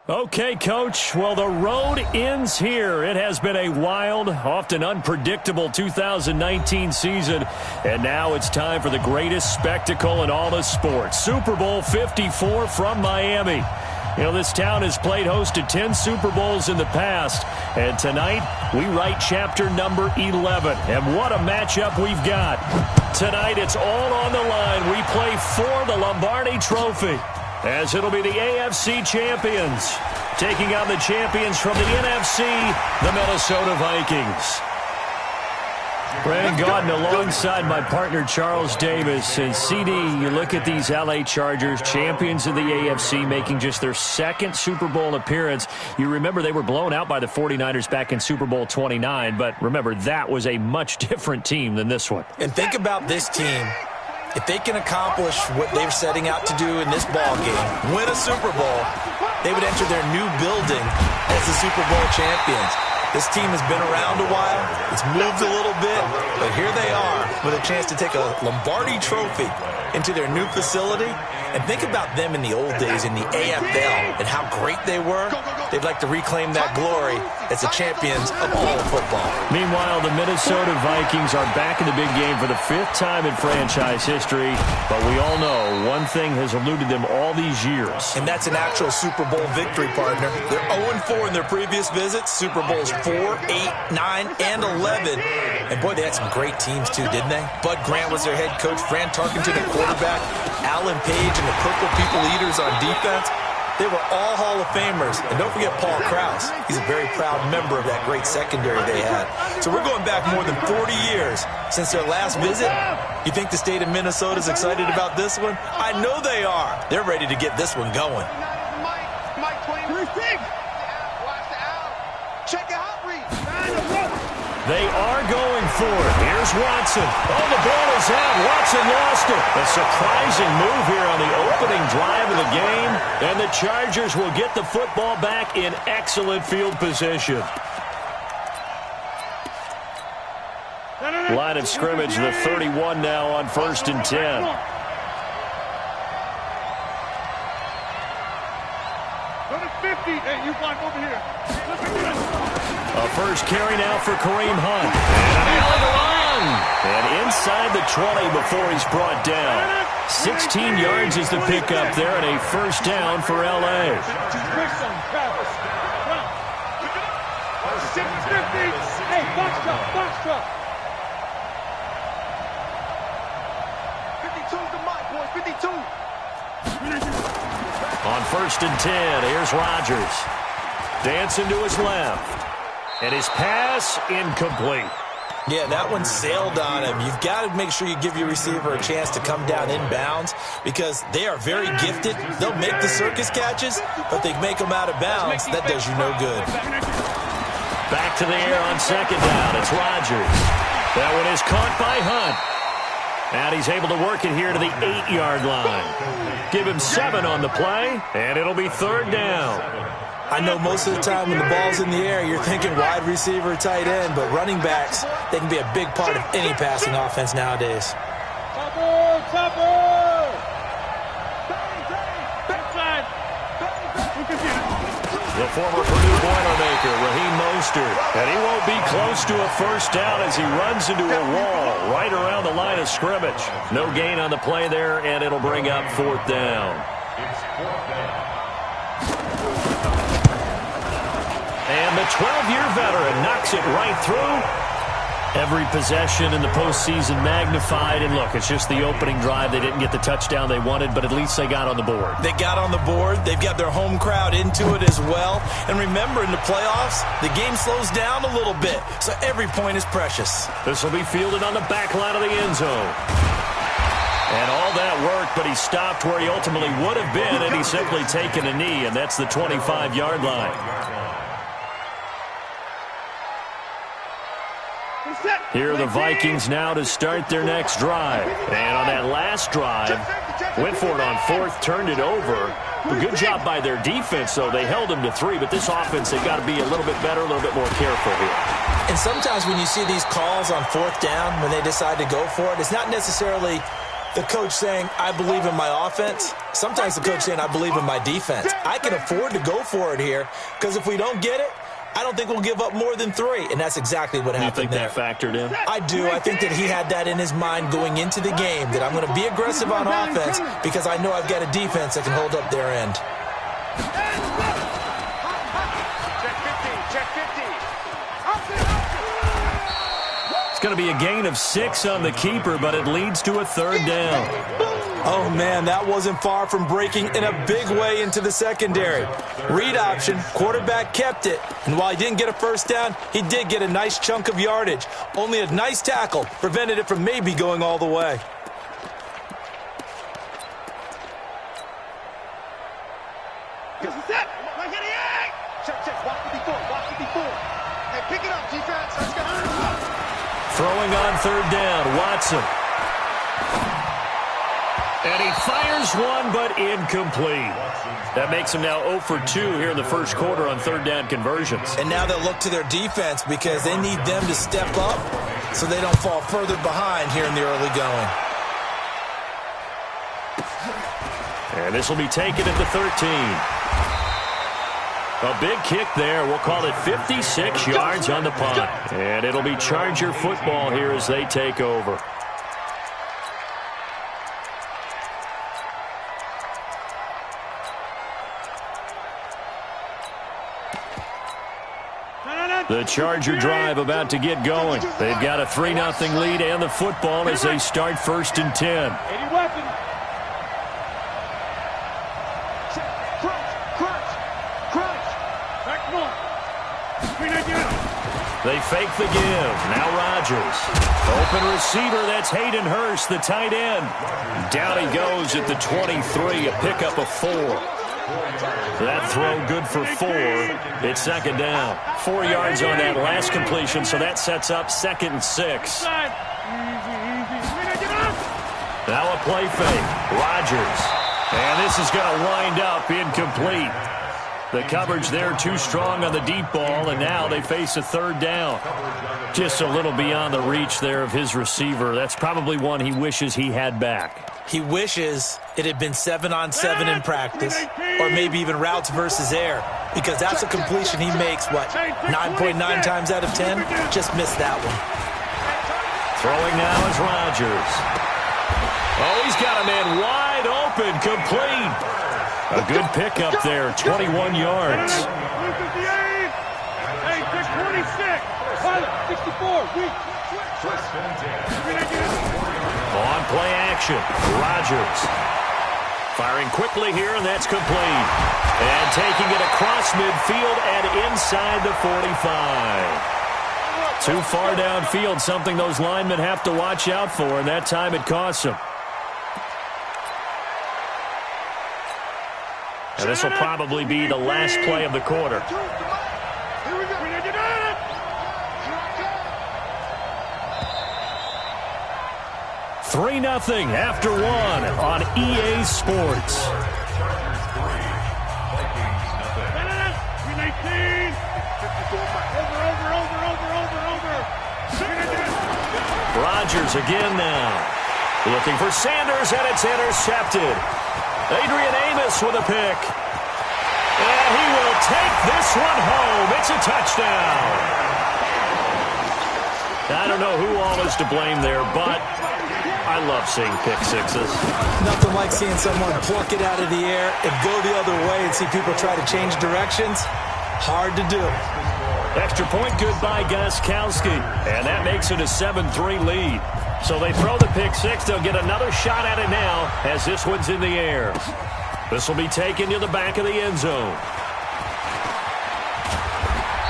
Okay, Coach. Well, the road ends here. It has been a wild, often unpredictable 2019 season. And now it's time for the greatest spectacle in all of sports. Super Bowl 54 from Miami. You know, this town has played host to 10 Super Bowls in the past. And tonight, we write chapter number 11. And what a matchup we've got. Tonight, it's all on the line. We play for the Lombardi Trophy, as it'll be the AFC champions taking on the champions from the NFC, the Minnesota Vikings. Brandon Gaudin alongside my partner Charles Davis. And CD, you look at these LA Chargers, champions of the AFC, making just their second Super Bowl appearance. You remember they were blown out by the 49ers back in Super Bowl 29, but remember that was a much different team than this one. And think about this team. If they can accomplish what they're setting out to do in this ball game, win a Super Bowl, they would enter their new building as the Super Bowl champions. This team has been around a while. It's moved a little bit, but here they are with a chance to take a Lombardi Trophy into their new facility. And think about them in the old days in the AFL and how great they were. They'd like to reclaim that glory as the champions of all of football. Meanwhile, the Minnesota Vikings are back in the big game for the 5th time in franchise history. But we all know one thing has eluded them all these years. And that's an actual Super Bowl victory, partner. They're 0-4 in their previous visits. Super Bowls 4, 8, 9, and 11. And boy, they had some great teams too, didn't they? Bud Grant was their head coach. Fran Tarkenton, the quarterback. Alan Page and the Purple People Eaters on defense. They were all Hall of Famers. And don't forget Paul Krause. He's a very proud member of that great secondary they had. So we're going back more than 40 years since their last visit. You think the state of Minnesota is excited about this one? I know they are. They're ready to get this one going. They are going for it. Here's Watson. Oh, the ball is out. Watson lost it. A surprising move here on the opening drive of the game. And the Chargers will get the football back in excellent field position. Line of scrimmage, the 31 now on 1st and 10. Go to 50. Hey, you block over here. A first carry now for Kareem Hunt. And an alley run. And inside the 20 before he's brought down. 16 yards is the pickup there, and a first down for L.A. 650. Hey, box truck. 52's the mic, boys. 52. On 1st and 10, here's Rodgers. Dancing to his left. And his pass incomplete. Yeah, that one sailed on him. You've got to make sure you give your receiver a chance to come down inbounds because they are very gifted. They'll make the circus catches, but they make them out of bounds. That does you no good. Back to the air on 2nd down. It's Rodgers. That one is caught by Hunt. And he's able to work it here to the 8-yard line. Give him 7 on the play, and it'll be 3rd down. I know most of the time when the ball's in the air, you're thinking wide receiver, tight end, but running backs, they can be a big part of any passing offense nowadays. The former Purdue Boilermaker, Raheem Mostert, and he won't be close to a first down as he runs into a wall right around the line of scrimmage. No gain on the play there, and it'll bring up 4th down. And the 12-year veteran knocks it right through. Every possession in the postseason magnified. And look, it's just the opening drive. They didn't get the touchdown they wanted, but at least they got on the board. They got on the board. They've got their home crowd into it as well. And remember, in the playoffs, the game slows down a little bit, so every point is precious. This will be fielded on the back line of the end zone. And all that worked, but he stopped where he ultimately would have been, and he's simply taken a knee, and that's the 25-yard line. Here are the Vikings now to start their next drive. And on that last drive, went for it on 4th, turned it over. A good job by their defense, though. They held them to 3, but this offense, they've got to be a little bit better, a little bit more careful here. And sometimes when you see these calls on 4th down, when they decide to go for it, it's not necessarily The coach saying, I believe in my offense. Sometimes the coach saying, I believe in my defense. I can afford to go for it here because if we don't get it, I don't think we'll give up more than 3, and that's exactly what happened there. You think that factored in? I do. I think that he had that in his mind going into the game, that I'm going to be aggressive on offense because I know I've got a defense that can hold up their end. Check 50. It's going to be a gain of 6 on the keeper, but it leads to a 3rd down. Oh, man, that wasn't far from breaking in a big way into the secondary. Read option, quarterback kept it, and while he didn't get a 1st down, he did get a nice chunk of yardage. Only a nice tackle prevented it from maybe going all the way. Check. Walk 54. Hey, pick it up, defense. Let's go. Throwing on 3rd down, Watson. And he fires one, but incomplete. That makes him now 0 for 2 here in the first quarter on 3rd down conversions. And now they'll look to their defense because they need them to step up so they don't fall further behind here in the early going. And this will be taken at the 13. A big kick there. We'll call it 56 yards on the punt. And it'll be Charger football here as they take over. The Charger drive about to get going. They've got a 3-0 lead and the football as they start 1st and 10. 80 weapon. Crunch. Back north. They fake the give. Now Rodgers. Open receiver. That's Hayden Hurst, the tight end. Down he goes at the 23. A pickup of 4. That throw good for 4. It's 2nd down. 4 yards on that last completion, so that sets up 2nd and 6. Now a play fake. Rodgers. And this is going to wind up incomplete. The coverage there too strong on the deep ball, and now they face a 3rd down. Just a little beyond the reach there of his receiver. That's probably one he wishes he had back. He wishes it had been 7-on-7 in practice, or maybe even routes versus air, because that's a completion he makes, 9.9 times out of 10? Just missed that one. Throwing now is Rodgers. Oh, he's got a man wide open, complete. A good pickup there, 21 yards. Hey, 26. 64. On play action, Rodgers. Firing quickly here, and that's complete. And taking it across midfield and inside the 45. Too far downfield, something those linemen have to watch out for, and that time it costs them. And this will probably be the last play of the quarter. 3-0 after 1 on EA Sports. Rodgers again now. Looking for Sanders, and it's intercepted. Adrian Amos with a pick. And he will take this one home. It's a touchdown. I don't know who all is to blame there, but I love seeing pick sixes. Nothing like seeing someone pluck it out of the air and go the other way and see people try to change directions. Hard to do. Extra point good by Gostkowski. And that makes it a 7-3 lead. So they throw the pick six. They'll get another shot at it now as this one's in the air. This will be taken to the back of the end zone.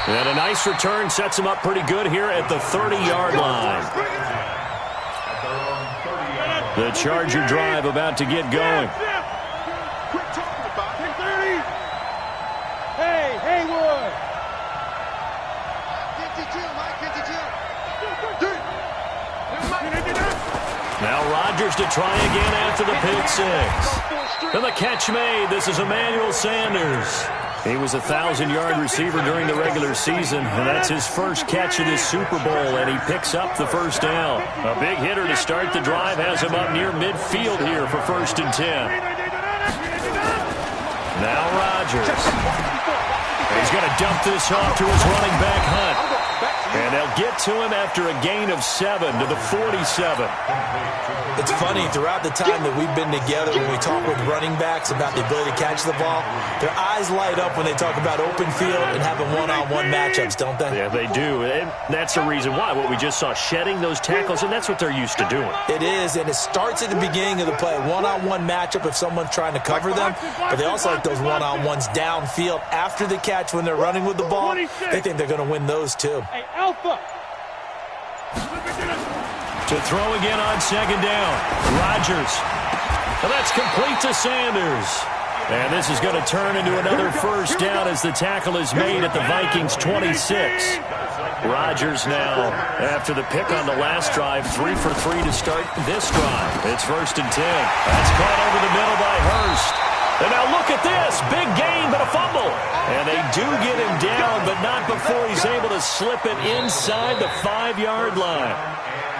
And a nice return sets him up pretty good here at the 30-yard line. The Charger drive about to get going. Hey, Haywood. Now Rodgers to try again after the pick six. And the catch made. This is Emmanuel Sanders. He was a 1,000-yard receiver during the regular season, and that's his first catch of this Super Bowl, and he picks up the first down. A big hitter to start the drive has him up near midfield here for 1st and 10. Now Rodgers. He's going to dump this off to his running back, Hunt. And they'll get to him after a gain of 7 to the 47. It's funny, throughout the time that we've been together, when we talk with running backs about the ability to catch the ball, their eyes light up when they talk about open field and having one-on-one matchups, don't they? Yeah, they do. And that's the reason why. What we just saw, shedding those tackles, and that's what they're used to doing. It is, and it starts at the beginning of the play. One-on-one matchup if someone's trying to cover them, but they also like those one-on-ones downfield after the catch when they're running with the ball. They think they're going to win those too. Hey, Alpha. To throw again on 2nd down. Rodgers. And that's complete to Sanders. And this is going to turn into another first down as the tackle is made at the Vikings' 26. Rodgers now, after the pick on the last drive, 3 for 3 to start this drive. It's 1st and 10. That's caught over the middle by Hurst. And now look at this. Big gain, but a fumble. And they do get him down, but not before he's able to slip it inside the 5-yard line.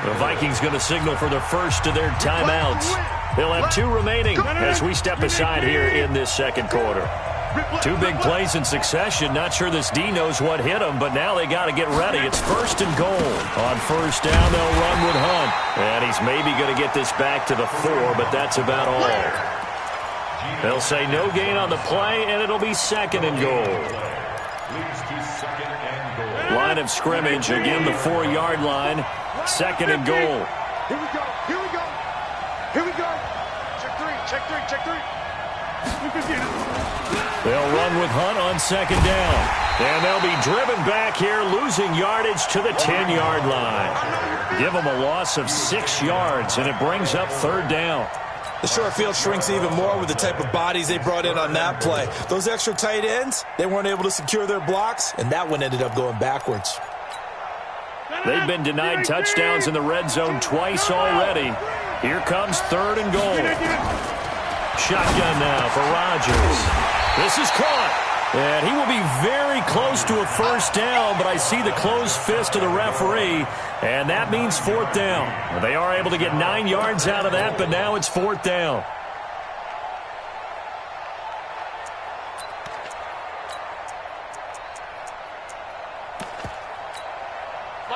The Vikings going to signal for the first of their timeouts. They'll have 2 remaining as we step aside here in this second quarter. 2 big plays in succession. Not sure this D knows what hit them, but now they got to get ready. It's 1st and goal. On 1st down, they'll run with Hunt. And he's maybe going to get this back to the 4, but that's about all. They'll say no gain on the play, and it'll be 2nd and goal. Line of scrimmage, again the 4-yard line. 2nd and goal. Here we go. Here we go. Here we go. Check 3. Check 3. Check 3. They'll run with Hunt on 2nd down. And they'll be driven back here, losing yardage to the 10-yard line. Give them a loss of 6 yards, and it brings up 3rd down. The short field shrinks even more with the type of bodies they brought in on that play. Those extra tight ends, they weren't able to secure their blocks, and that one ended up going backwards. They've been denied touchdowns in the red zone twice already. Here comes 3rd and goal. Shotgun now for Rodgers. This is caught. And he will be very close to a first down, but I see the closed fist of the referee, and that means 4th down. They are able to get 9 yards out of that, but now it's 4th down.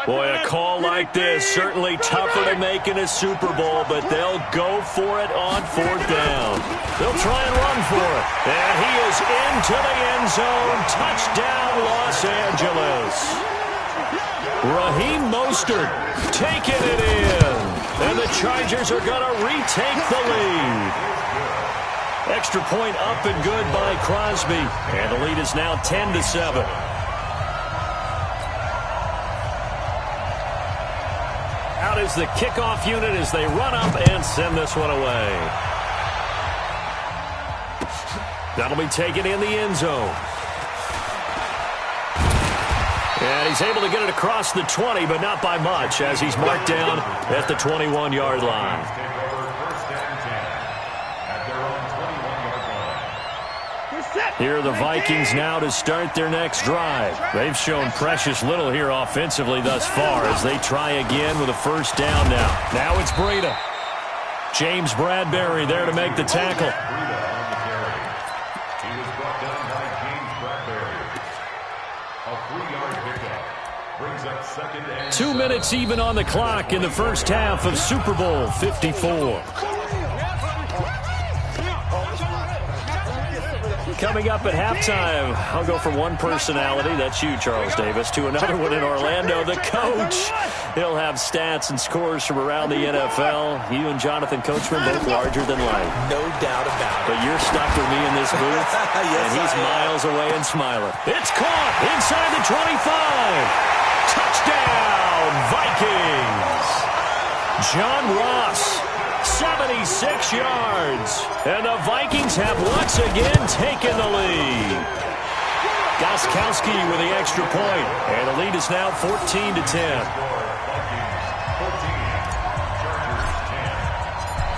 Boy, a call like this, certainly tougher to make in a Super Bowl, but they'll go for it on 4th down. They'll try and run for it. And he is into the end zone. Touchdown, Los Angeles. Raheem Mostert taking it in. And the Chargers are going to retake the lead. Extra point up and good by Crosby. And the lead is now 10-7. Out is the kickoff unit as they run up and send this one away. That'll be taken in the end zone. And he's able to get it across the 20, but not by much, as he's marked down at the 21-yard line. Here are the Vikings now to start their next drive. They've shown precious little here offensively thus far as they try again with a first down now. Now it's Breida. James Bradbury there to make the tackle. 2 minutes even on the clock in the first half of Super Bowl 54. Coming up at halftime, I'll go from one personality, that's you, Charles Davis, to another one in Orlando, the coach. He'll have stats and scores from around the NFL. You and Jonathan Coachman, both larger than life. No doubt about it. But you're stuck with me in this booth, Yes, and he's miles away and smiling. It's caught inside the 25. Touchdown, Vikings. John Ross. 76 yards. And the Vikings have once again taken the lead. Gostkowski with the extra point. And the lead is now 14-10.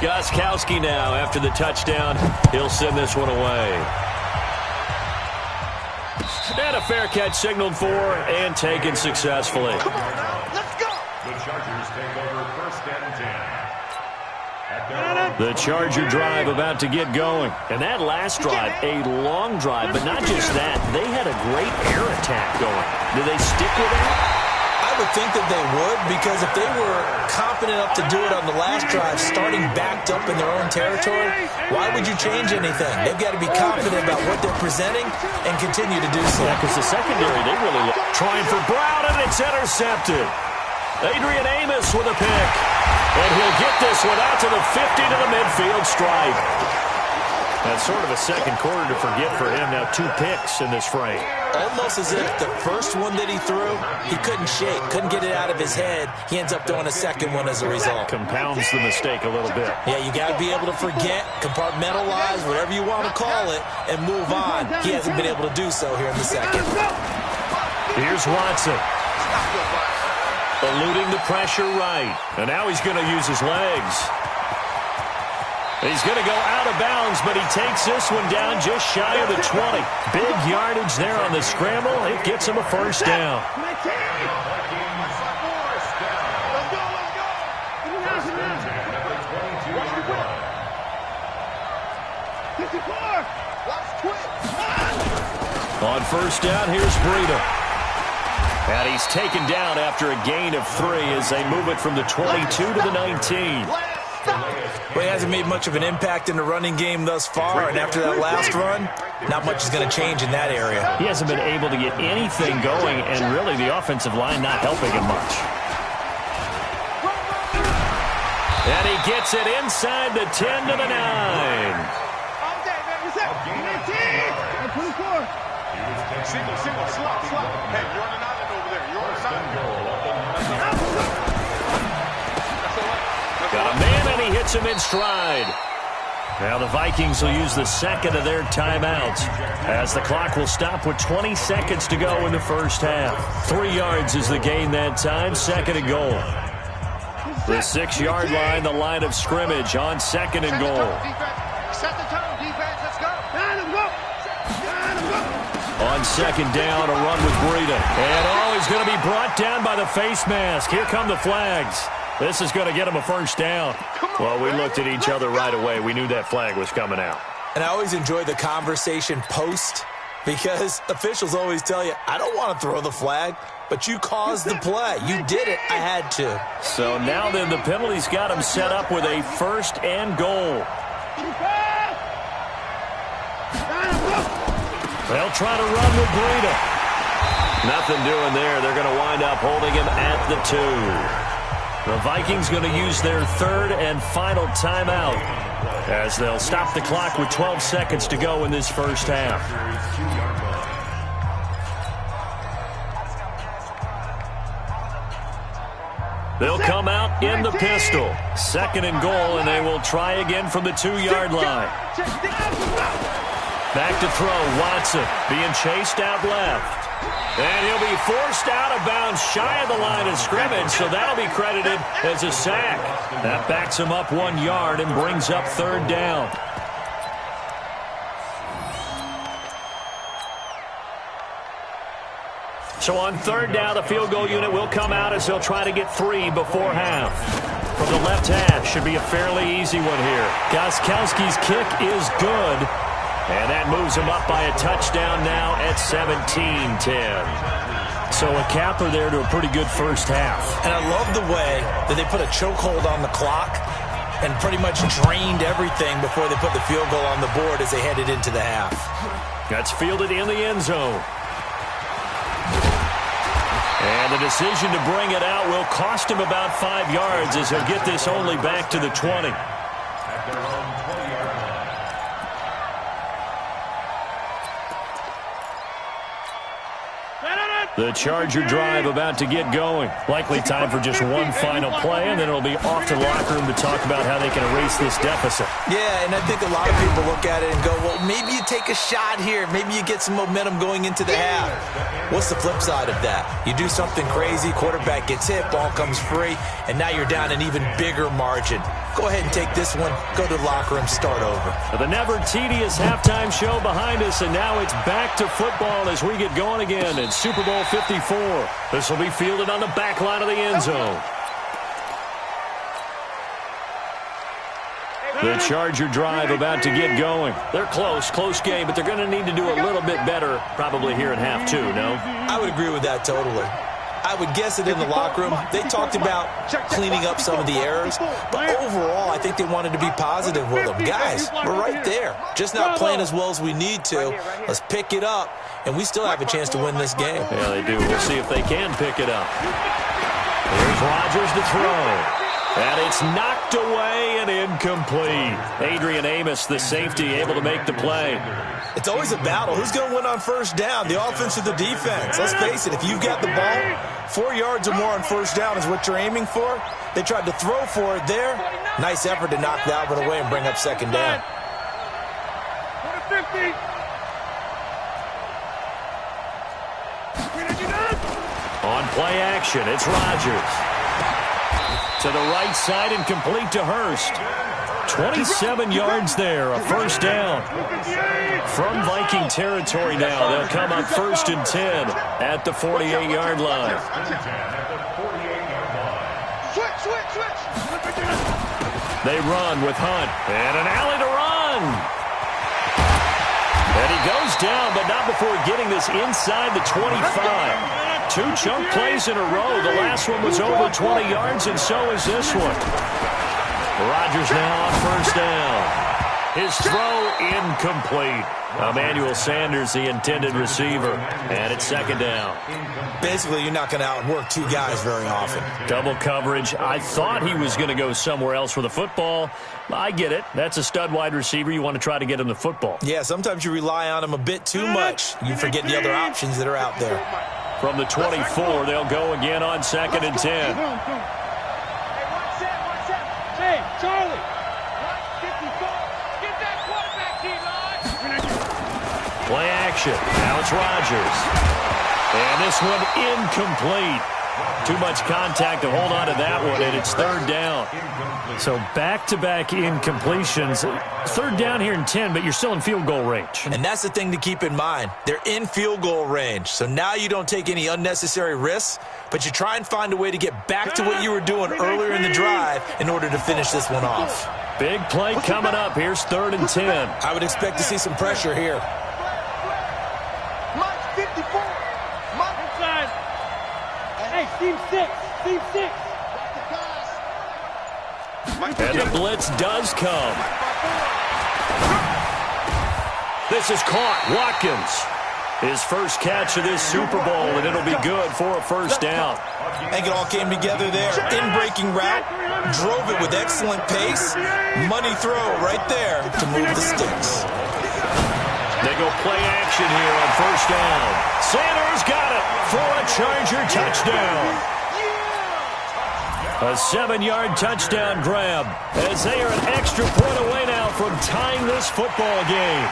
Gostkowski now after the touchdown. He'll send this one away. And a fair catch signaled for and taken successfully. Come on now, let's go. The Chargers take over 1st and 10. The Charger drive about to get going. And that last drive, a long drive, but not just that. They had a great air attack going. Do they stick with it? I would think that they would, because if they were confident enough to do it on the last drive, starting backed up in their own territory, why would you change anything? They've got to be confident about what they're presenting and continue to do so. Yeah, because the secondary, they really look. Trying for Brown, and it's intercepted. Adrian Amos with a pick. And he'll get this one out to the 50 to the midfield stripe. That's sort of a second quarter to forget for him. Now 2 picks in this frame. Almost as if the first one that he threw, he couldn't shake, couldn't get it out of his head. He ends up throwing a second one as a result. Compounds the mistake a little bit. Yeah, you got to be able to forget, compartmentalize, whatever you want to call it, and move on. He hasn't been able to do so here in the second. Here's Watson. Eluding the pressure right. And now he's going to use his legs. He's going to go out of bounds, but he takes this one down just shy of the 20. Big yardage there on the scramble. It gets him a first down. On first down, here's Breida. And he's taken down after a gain of 3 as they move it from the 22 to the 19. Well, he hasn't made much of an impact in the running game thus far, and after that last run, not much is going to change in that area. He hasn't been able to get anything going, and really the offensive line not helping him much. And he gets it inside the 10 to the 9. Single, slot. Hey, you're on an island over there. You're on an island. Got a man, and he hits him in stride. Now the Vikings will use the second of their timeouts as the clock will stop with 20 seconds to go in the first half. 3 yards is the gain that time, 2nd and goal. The 6-yard line, the line of scrimmage on 2nd and goal. Set the tone, defense. Let's go. On 2nd down, a run with Breida. And, he's going to be brought down by the face mask. Here come the flags. This is going to get him a first down. Well, we looked at each other right away. We knew that flag was coming out. And I always enjoy the conversation post, because officials always tell you, I don't want to throw the flag, but you caused the play. You did it. I had to. So now then the penalty's got him set up with a 1st and goal. They'll try to run with Breida. Nothing doing there. They're going to wind up holding him at the 2. The Vikings going to use their 3rd and final timeout as they'll stop the clock with 12 seconds to go in this first half. They'll come out in the pistol. 2nd and goal, and they will try again from the 2-yard line. Back to throw, Watson being chased out left. And he'll be forced out of bounds shy of the line of scrimmage, so that'll be credited as a sack. That backs him up 1 yard and brings up 3rd down. So on 3rd down, the field goal unit will come out as they'll try to get 3 before half. From the left half, should be a fairly easy one here. Gostkowski's kick is good. And that moves him up by a touchdown now at 17-10. So a capper there to a pretty good first half. And I love the way that they put a chokehold on the clock and pretty much drained everything before they put the field goal on the board as they headed into the half. That's fielded in the end zone. And the decision to bring it out will cost him about 5 yards as he'll get this only back to the 20. The Charger drive about to get going. Likely time for just one final play, and then it'll be off to the locker room to talk about how they can erase this deficit. Yeah, and I think a lot of people look at it and go, well, maybe you take a shot here. Maybe you get some momentum going into the half. What's the flip side of that? You do something crazy, quarterback gets hit, ball comes free, and now you're down an even bigger margin. go ahead and take this one, go to the locker room, start over. The never tedious halftime show behind us, and now it's back to football as we get going again in Super Bowl 54. This will be fielded on the back line of the end zone. The Charger drive about to get going. They're close game, but they're going to need to do a little bit better probably here in half two, no? I would agree with that totally. I would guess it in the locker room. They talked about cleaning up some of the errors, but overall, I think they wanted to be positive with them. Guys, we're right there. Just not playing as well as we need to. Let's pick it up, and we still have a chance to win this game. Yeah, they do. We'll see if they can pick it up. Here's Rodgers to throw. And it's knocked away and incomplete. Adrian Amos, the safety, able to make the play. It's always a battle. Who's going to win on first down, the offense or the defense? Let's face it, if you've got the ball, 4 yards or more on first down is what you're aiming for. They tried to throw for it there. Nice effort to knock that one away and bring up second down. On play action, it's Rodgers. To the right side and complete to Hurst. 27 yards there, a first down. From Viking territory now, they'll come up 1st and 10 at the 48-yard line. They run with Hunt, and an alley to run. And he goes down, but not before getting this inside the 25. 2 chunk plays in a row. The last one was over 20 yards, and so is this one. Rodgers now on first down. His throw incomplete. Emmanuel Sanders, the intended receiver, and it's second down. Basically, you're not going to outwork 2 guys very often. Double coverage. I thought he was going to go somewhere else for the football. I get it. That's a stud wide receiver. You want to try to get him the football. Yeah, sometimes you rely on him a bit too much. You forget the other options that are out there. From the 24, they'll go again on 2nd and 10. Hey, Charlie. 54. Get that quarterback, D-line. Play action. Now it's Rodgers. And this one incomplete. Too much contact to hold on to that one, and it's 3rd down. So back-to-back incompletions. 3rd down here in 10, but you're still in field goal range. And that's the thing to keep in mind. They're in field goal range. So now you don't take any unnecessary risks, but you try and find a way to get back to what you were doing earlier in the drive in order to finish this one off. Big play coming up. Here's 3rd and 10. I would expect to see some pressure here. Mike 54. Mike inside. Hey, team 6. Team 6. And the blitz does come. This is caught. Watkins. His first catch of this Super Bowl, and it'll be good for a first down. I think it all came together there. In-breaking route, drove it with excellent pace. Money throw right there to move the sticks. They go play action here on first down. Sanders got it for a Charger touchdown. A 7-yard touchdown grab as they are an extra point away now from tying this football game.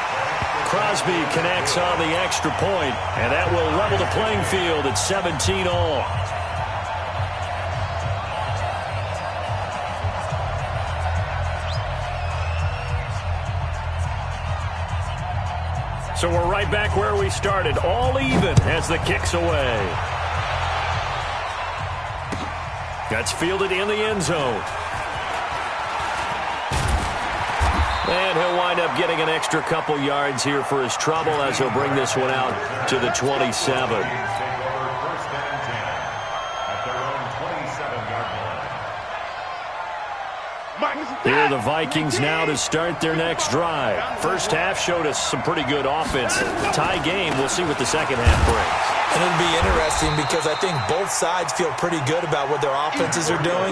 Crosby connects on the extra point, and that will level the playing field at 17 all. So we're right back where we started, all even as the kick's away. That's fielded in the end zone. And he'll wind up getting an extra couple yards here for his trouble as he'll bring this one out to the 27. Here are the Vikings now to start their next drive. First half showed us some pretty good offense. Tie game, we'll see what the second half brings. And it'll be interesting because I think both sides feel pretty good about what their offenses are doing.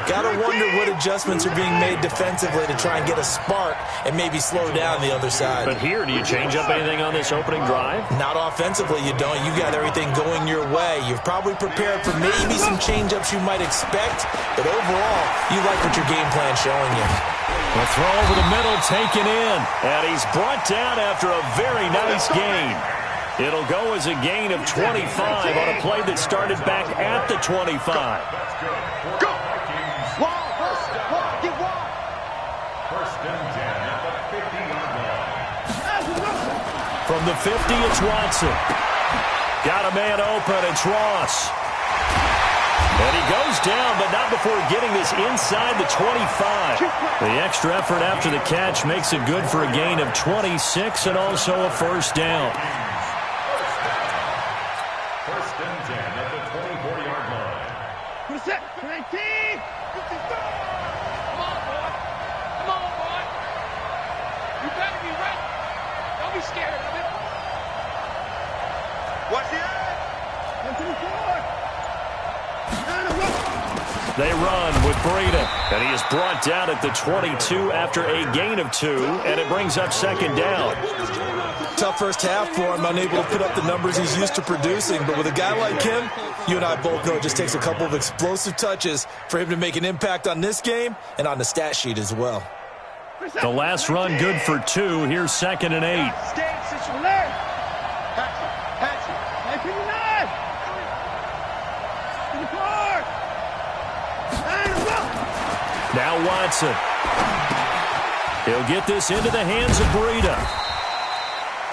Got to wonder what adjustments are being made defensively to try and get a spark and maybe slow down the other side. But here, do you change up anything on this opening drive? Not offensively, you don't. You got everything going your way. You've probably prepared for maybe some change-ups you might expect, but overall, you like what your game plan's showing you. The throw over the middle taken in, and he's brought down after a very nice gain. It'll go as a gain of 25 on a play that started back at the 25. Go! Wall, get wall. First and 10 at the 50-yard line. From the 50, it's Watson. Got a man open. It's Ross. And he goes down, but not before getting this inside the 25. The extra effort after the catch makes it good for a gain of 26 and also a first down. First and 10 at the 24-yard line. Reset. 19. 54. Come on, boy. Come on, boy. You better be ready. Don't be scared of it. Watch the eye. 124. They run with Breida, and he is brought down at the 22 after a gain of 2, and it brings up second down. Tough first half for him, unable to put up the numbers he's used to producing. But with a guy like him, you and I both know it just takes a couple of explosive touches for him to make an impact on this game and on the stat sheet as well. The last run good for 2. Here's second and 8. Now Watson. He'll get this into the hands of Breida.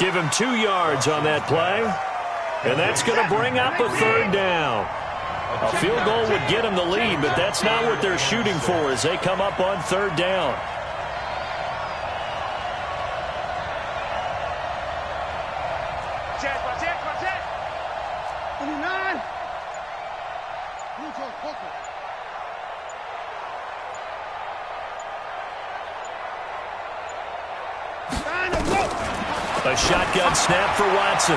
Give him 2 yards on that play. And that's going to bring up a third down. A field goal would get him the lead, but that's not what they're shooting for as they come up on third down. A shotgun snap for Watson.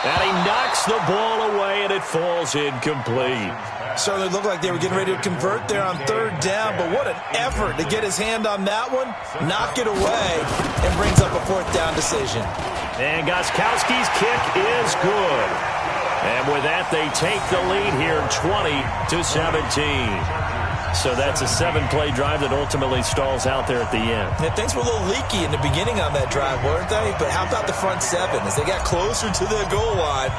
And he knocks the ball away, and it falls incomplete. Certainly looked like they were getting ready to convert there on third down, but what an effort to get his hand on that one, knock it away, and brings up a fourth down decision. And Gostkowski's kick is good. And with that, they take the lead here 20-17. So that's a 7-play drive that ultimately stalls out there at the end. Yeah, things were a little leaky in the beginning on that drive, weren't they? But how about the front 7? As they got closer to the goal line,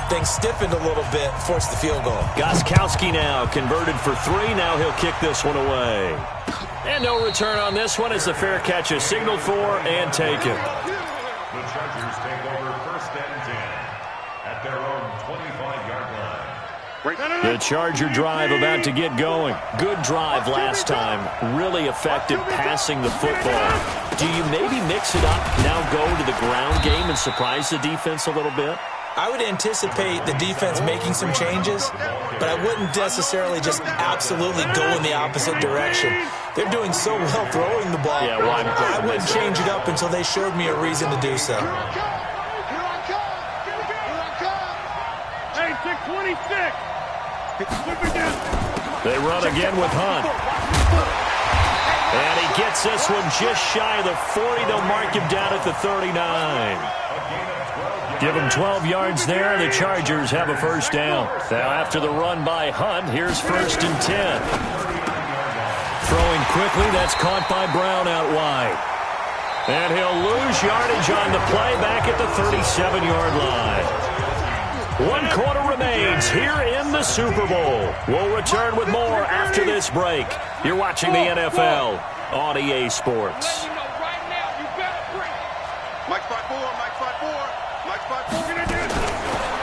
things stiffened a little bit, forced the field goal. Gostkowski now converted for 3. Now he'll kick this one away. And no return on this one as the fair catch is signaled for and taken. The Chargers take over first and 10 at their own 25-yard line. The Charger drive about to get going. Good drive last time. Really effective passing the football. Do you maybe mix it up, now go to the ground game and surprise the defense a little bit? I would anticipate the defense making some changes, but I wouldn't necessarily just absolutely go in the opposite direction. They're doing so well throwing the ball. Yeah, well, I wouldn't change it up until they showed me a reason to do so. Hey, 626. They run again with Hunt. And he gets this one just shy of the 40. They'll mark him down at the 39. Give him 12 yards there. The Chargers have a first down. Now after the run by Hunt, here's first and 10. Throwing quickly, that's caught by Brown out wide. And he'll lose yardage on the play back at the 37-yard line. 1 quarter remains here in the Super Bowl. We'll return with more after this break. You're watching the NFL on EA Sports. Mike spot 4, Mike spot 4, Mike spot 4.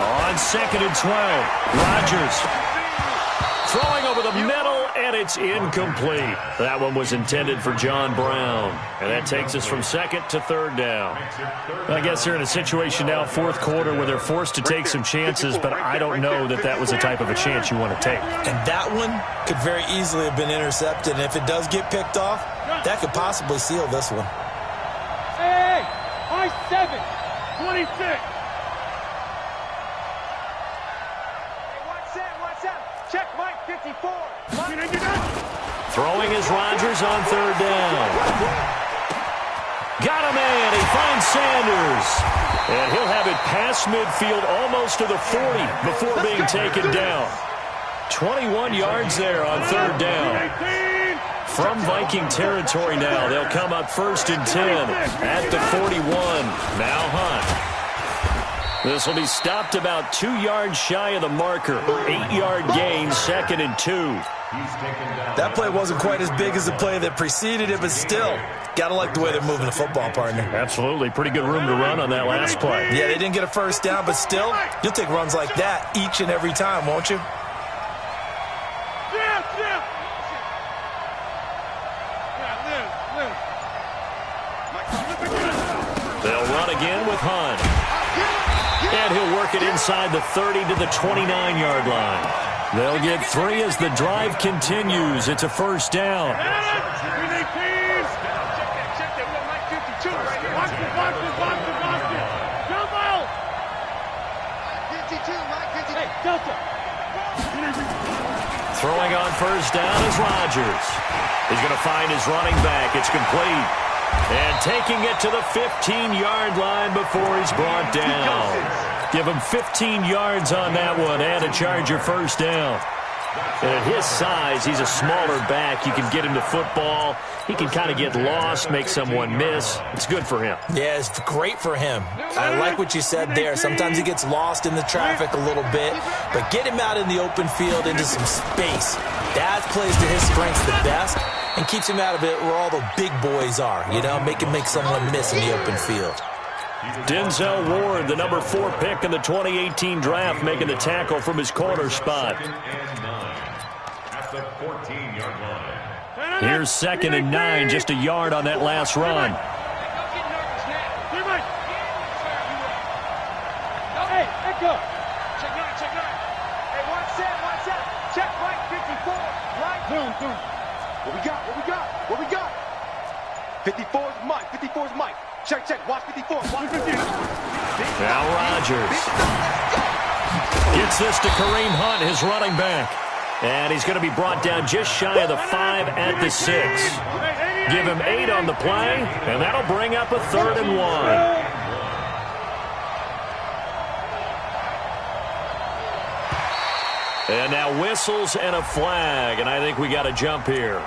On second and 12, Rodgers throwing over the middle, and it's incomplete. That one was intended for John Brown. And that takes us from second to third down. I guess they're in a situation now, fourth quarter, where they're forced to take some chances, but I don't know that that was the type of a chance you want to take. And that one could very easily have been intercepted. And if it does get picked off, that could possibly seal this one. Hey, I 7, 26. Check Mike 54. Throwing is Rodgers on third down. Got a man. He finds Sanders. And he'll have it past midfield almost to the 40 before being taken down. 21 yards there on third down. From Viking territory now, they'll come up first and 10 at the 41. Now Hunt. This will be stopped about 2 yards shy of the marker. 8-yard gain, 2nd and 2. That play wasn't quite as big as the play that preceded it, but still, got to like the way they're moving the football, partner. Absolutely. Pretty good room to run on that last play. Yeah, they didn't get a first down, but still, you'll take runs like that each and every time, won't you? They'll run again with Hunt. And he'll work it inside the 30 to the 29-yard line. They'll get 3 as the drive continues. It's a first down. Throwing on first down is Rodgers. He's going to find his running back. It's complete. And taking it to the 15-yard line before he's brought down. Give him 15 yards on that one and a Charger first down. And at his size, he's a smaller back. You can get him to football. He can kind of get lost, make someone miss. It's good for him. Yeah, it's great for him. I like what you said there. Sometimes he gets lost in the traffic a little bit, but get him out in the open field into some space. That plays to his strengths the best and keeps him out of it where all the big boys are, you know, make someone miss in the open field. Denzel Ward, the number 4 pick in the 2018 draft, making the tackle from his corner spot. Here's 2nd and 9, just a yard on that last run. Hey, Echo. Check 9, check 9. Hey, watch that. Check right 54. Right. Boom. What we got? 54's Mike. Check. Watch 54. Watch 54. Now Rodgers gets this to Kareem Hunt, his running back. And he's going to be brought down just shy of the 5 at the 6. Give him 8 on the play, and that'll bring up a 3rd and 1. And now whistles and a flag, and I think we got a jump here.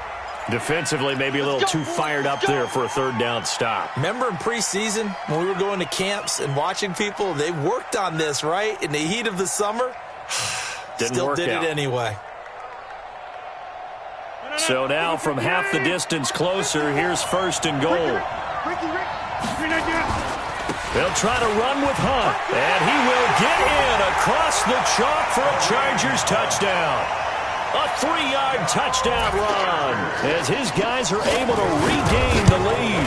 Defensively, maybe a little too fired up there for a 3rd down stop. Remember in preseason when we were going to camps and watching people, they worked on this, right? In the heat of the summer, still did it anyway. So now from half the distance closer, here's 1st and goal. They'll try to run with Hunt, and he will get in across the chalk for a Chargers touchdown. A 3-yard touchdown run as his guys are able to regain the lead.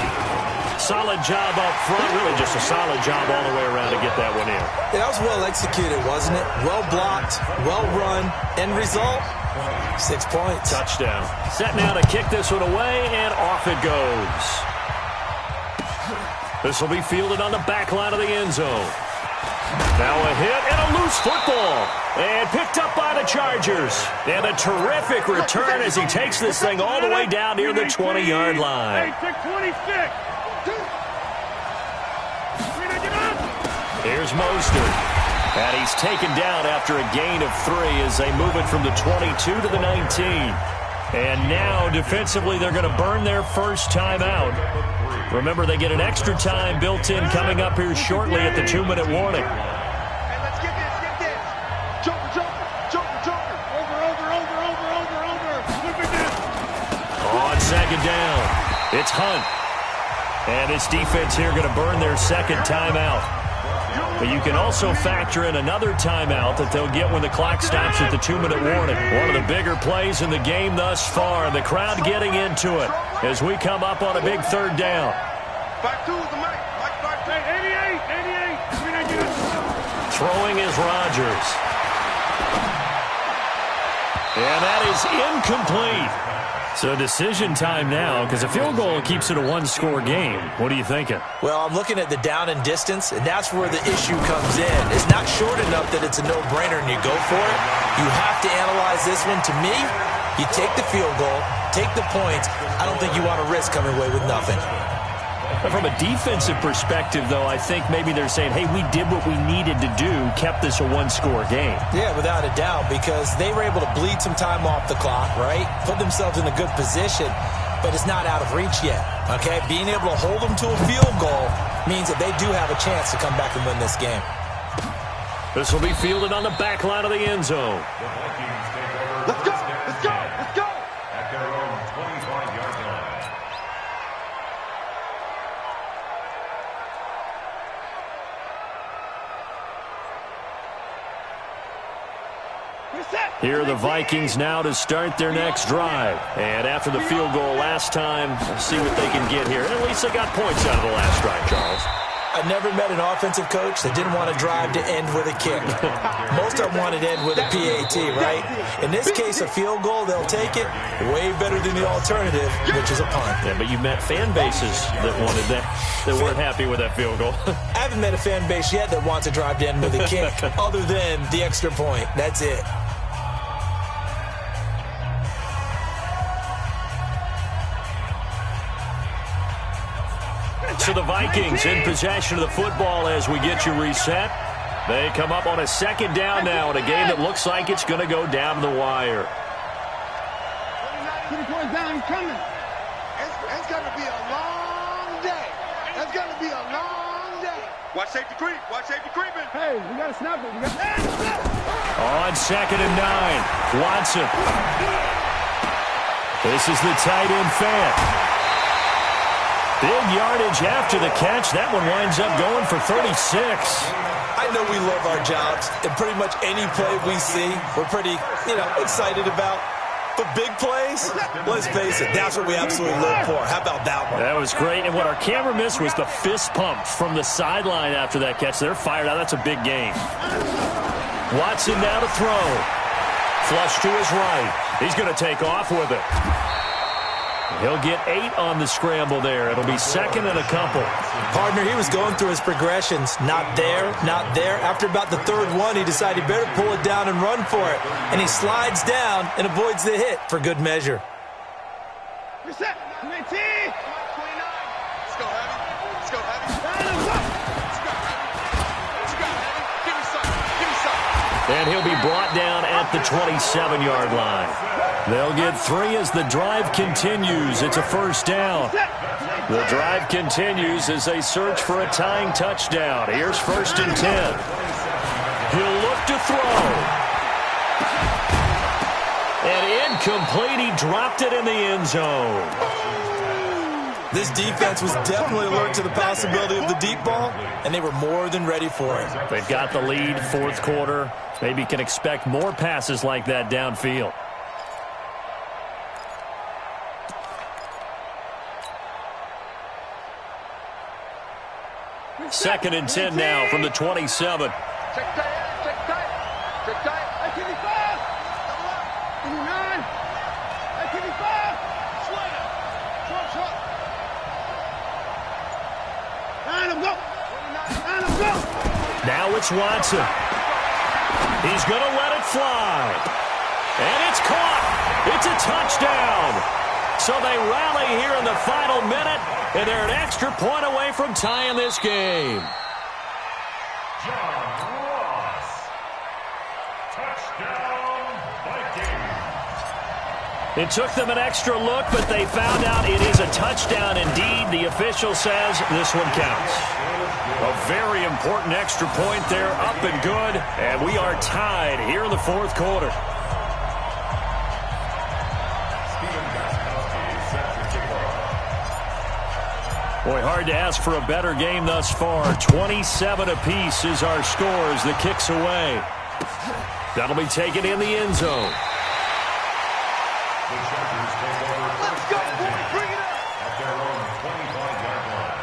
Solid job up front, really just a solid job all the way around to get that one in. Yeah, that was well executed, wasn't it? Well blocked, well run. End result, 6 points. Touchdown. Set now to kick this one away, and off it goes. This will be fielded on the back line of the end zone. Now a hit and a loose football. And picked up by the Chargers. And a terrific return as he takes this thing all the way down near the 20-yard line. Here's Mostert. And he's taken down after a gain of 3 as they move it from the 22 to the 19. And now, defensively, they're going to burn their first time out. Remember, they get an extra time built in coming up here shortly at the 2-minute warning. Hey, let's get this. Joker. Over. On 2nd down, it's Hunt. And this defense here going to burn their 2nd timeout. But you can also factor in another timeout that they'll get when the clock stops at the 2-minute warning. One of the bigger plays in the game thus far. The crowd getting into it as we come up on a big 3rd down. Back to the mic. 88. Throwing is Rodgers. And that is incomplete. So decision time now, because a field goal keeps it a 1-score game. What are you thinking? Well, I'm looking at the down and distance, and that's where the issue comes in. It's not short enough that it's a no-brainer and you go for it. You have to analyze this one. To me, you take the field goal, take the points. I don't think you want to risk coming away with nothing. But from a defensive perspective, though, I think maybe they're saying, hey, we did what we needed to do, kept this a 1-score game. Yeah, without a doubt, because they were able to bleed some time off the clock, right? Put themselves in a good position, but it's not out of reach yet, okay? Being able to hold them to a field goal means that they do have a chance to come back and win this game. This will be fielded on the back line of the end zone. The Vikings take over Let's go, first and let's go, 10 let's go. at their own 25-yard line. Here are the Vikings now to start their next drive. And after the field goal last time, let's see what they can get here. At least they got points out of the last drive, Charles. I never met an offensive coach that didn't want to drive to end with a kick. Most of them wanted to end with a PAT, right? In this case, a field goal, they'll take it. Way better than the alternative, which is a punt. Yeah, but you met fan bases that wanted that, that weren't happy with that field goal. I haven't met a fan base yet that wants to drive to end with a kick, other than the extra point. That's it. So the Vikings in possession of the football as we get you reset. They come up on a second down now in a game that looks like it's going to go down the wire. 20 points down, he's coming. It's going to be a long day. It's going to be a long day. Watch safety creep. Watch safety creeping. Hey, we got to snap it. We got On 2nd and 9, Watson. This is the tight end fan. Big yardage after the catch. That one winds up going for 36. I know we love our jobs, and pretty much any play we see, we're pretty, excited about. But big plays, let's face it, that's what we absolutely live for. How about that one? That was great, and what our camera missed was the fist pump from the sideline after that catch. They're fired out. That's a big game. Watson now to throw. Flush to his right. He's going to take off with it. He'll get 8 on the scramble there. It'll be 2nd and a couple. Partner, he was going through his progressions. Not there, not there. After about the 3rd one, he decided he better pull it down and run for it. And he slides down and avoids the hit for good measure. Reset. 19. 29. Let's go, Heavy. Let's go, Heavy. Let's go, Heavy. Give me some. Give me some. And he'll be brought down at the 27-yard line. They'll get 3 as the drive continues. It's a first down. The drive continues as they search for a tying touchdown. Here's 1st and 10. He'll look to throw. And incomplete. He dropped it in the end zone. This defense was definitely alert to the possibility of the deep ball, and they were more than ready for it. They've got the lead, 4th quarter. Maybe can expect more passes like that downfield. 2nd and 10 now from the 27. Check tight. Check tight. Check tight. I give you 5. Give you 9. I give you 5. Swing it. Short. 9 go. 9 go. Now it's Watson. He's going to let it fly. And it's caught. It's a touchdown. So they rally here in the final minute, and they're an extra point away from tying this game. John Ross. Touchdown, Vikings. It took them an extra look, but they found out it is a touchdown indeed. The official says this one counts. A very important extra point there, up and good, and we are tied here in the 4th quarter. Boy, hard to ask for a better game thus far. 27 apiece is our score as the kick's away. That'll be taken in the end zone. The Chargers take over Let's go, boys. Bring it up. at their own 25-yard line.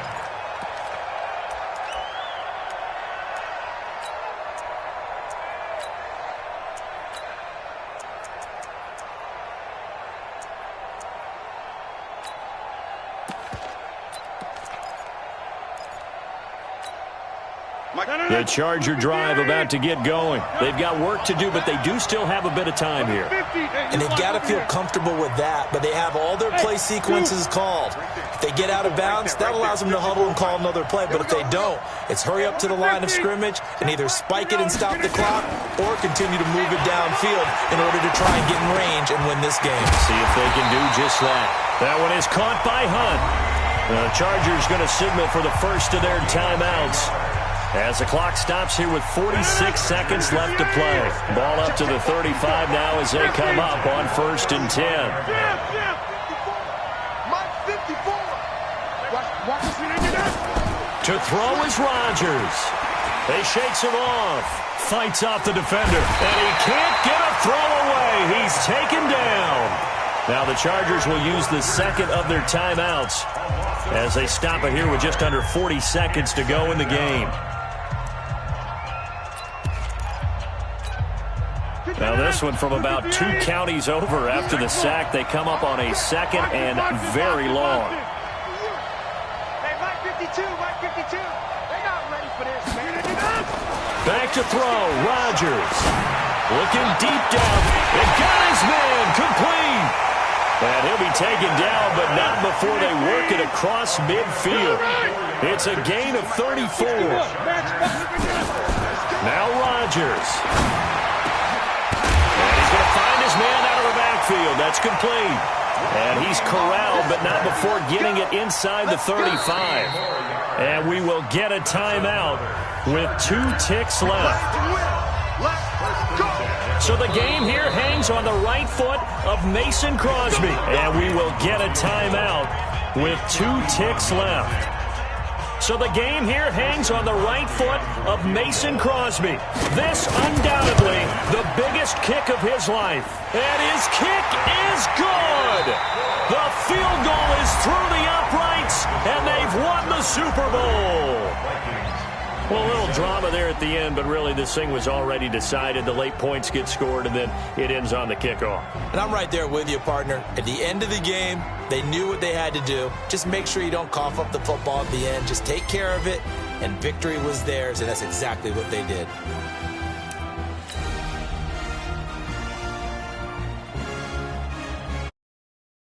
The Charger drive about to get going. They've got work to do, but they do still have a bit of time here. And they've got to feel comfortable with that, but they have all their play sequences called. If they get out of bounds, that allows them to huddle and call another play, but if they don't, it's hurry up to the line of scrimmage and either spike it and stop the clock or continue to move it downfield in order to try and get in range and win this game. See if they can do just that. That one is caught by Hunt. The Chargers going to signal for the first of their timeouts. As the clock stops here with 46 seconds left to play. Ball up to the 35 now as they come up on 1st and 10. To throw is Rodgers. He shakes him off. Fights off the defender. And he can't get a throw away. He's taken down. Now the Chargers will use the second of their timeouts as they stop it here with just under 40 seconds to go in the game. Now this one from about 2 counties over after the sack. They come up on a 2nd and very long. Hey, Mike 52, Mike 52. They're not ready for this, man. Back to throw, Rodgers. Looking deep down. It got his man, complete. And he'll be taken down, but not before they work it across midfield. It's a gain of 34. Now Rodgers. He's going to find his man out of the backfield. That's complete. And he's corralled, but not before getting it inside the 35. And we will get a timeout with 2 ticks left. So the game here hangs on the right foot of Mason Crosby. And we will get a timeout with 2 ticks left. So the game here hangs on the right foot of Mason Crosby. This undoubtedly the biggest kick of his life. And his kick is good. The field goal is through the uprights, and they've won the Super Bowl. Well, a little drama there at the end, but really this thing was already decided. The late points get scored, and then it ends on the kickoff. And I'm right there with you, partner. At the end of the game, they knew what they had to do. Just make sure you don't cough up the football at the end. Just take care of it, and victory was theirs, and that's exactly what they did.